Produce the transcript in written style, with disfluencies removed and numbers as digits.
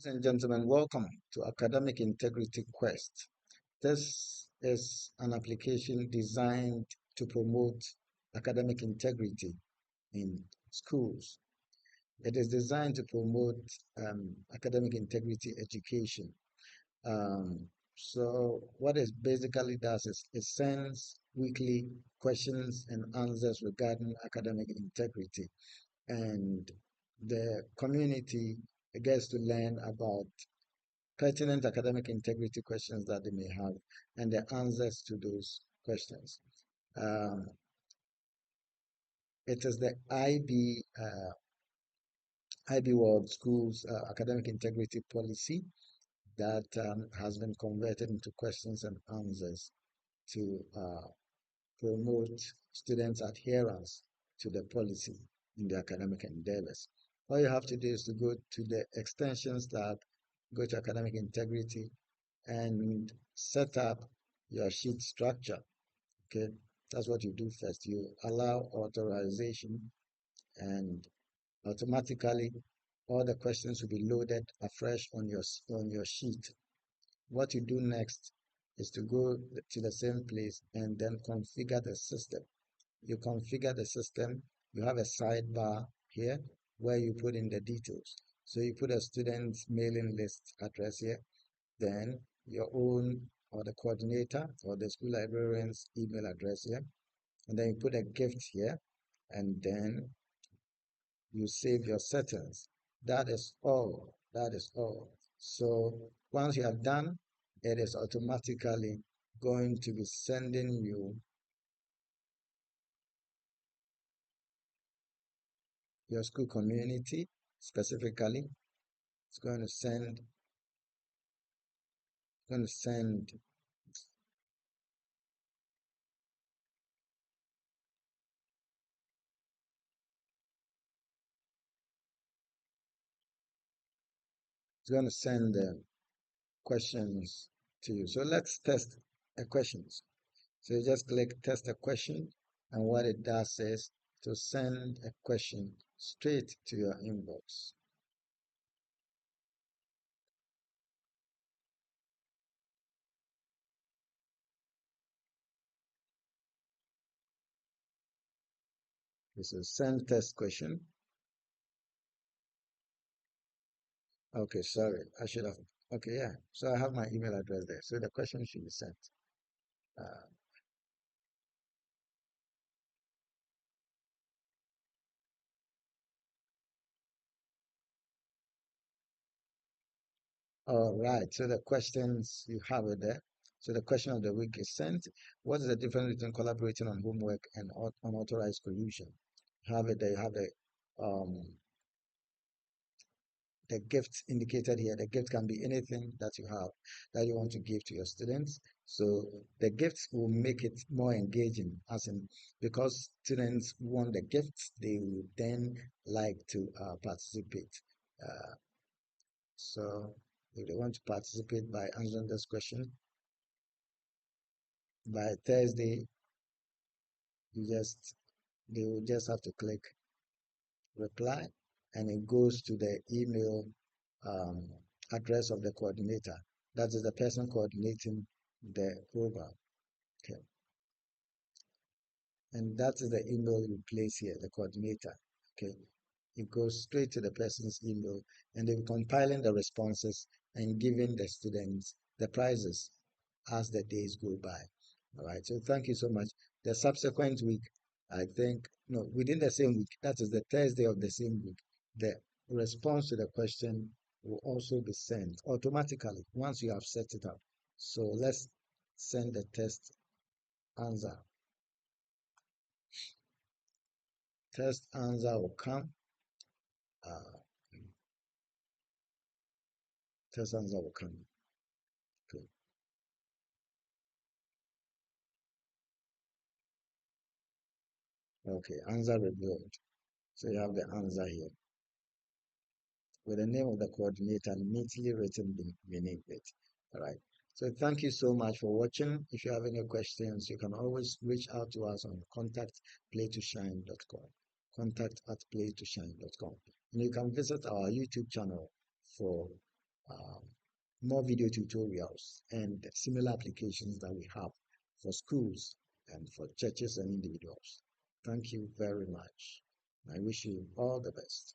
Ladies and gentlemen, welcome to Academic Integrity Quest. This is an application designed to promote academic integrity in schools. It is designed to promote academic integrity education. Um, so what it basically does is it sends weekly questions and answers regarding academic integrity, and the community gets to learn about pertinent academic integrity questions that they may have and the answers to those questions. Um, it is the IB World Schools Academic Integrity Policy that has been converted into questions and answers to promote students' adherence to the policy in their academic endeavors. All you have to do is to go to the extensions tab, go to academic integrity, and set up your sheet structure. Okay, that's what you do first. You allow authorization, and automatically all the questions will be loaded afresh on your sheet. What you do next is to go to the same place and then configure the system. You configure the system. You have a sidebar here where you put in the details. So you put a student's mailing list address here, then your own or the coordinator or the school librarian's email address here, and then you put a gift here, and then you save your settings. That is all. That is all. So once you have done, it is automatically going to be sending you your school community specifically. It's going to send it's going to send questions to you. So let's test the questions. So you just click test a question, and what it does is to send a question straight to your inbox. This is send test question. Okay, sorry, I should have. Okay, yeah. So I have my email address there. So the question should be sent. Uh, all right. So the questions you have it there. So the question of the week is sent. What is the difference between collaborating on homework and unauthorized collusion? You have it there. You have the gifts indicated here. The gift can be anything that you have that you want to give to your students. So the gifts will make it more engaging, as in because students want the gifts, they will then like to participate. Uh, so if they want to participate by answering this question by Thursday, you just they will just have to click reply, and it goes to the email um, address of the coordinator. That is the person coordinating the program. Okay. And that is the email you place here, the coordinator. Okay. It goes straight to the person's email, and they're compiling the responses and giving the students the prizes as the days go by. All right. So thank you so much. The subsequent week, I think, no, within the same week, that is the Thursday of the same week, the response to the question will also be sent automatically once you have set it up. So let's send the test answer. Test answer will come. Uh, test answer will come. Okay. Okay. Answer revealed. So you have the answer here with the name of the coordinator neatly written beneath it. All right. So thank you so much for watching. If you have any questions, you can always reach out to us on contact@playtoshine.com. Contact@playtoshine.com. And you can visit our YouTube channel for um, more video tutorials and similar applications that we have for schools and for churches and individuals. Thank you very much. I wish you all the best.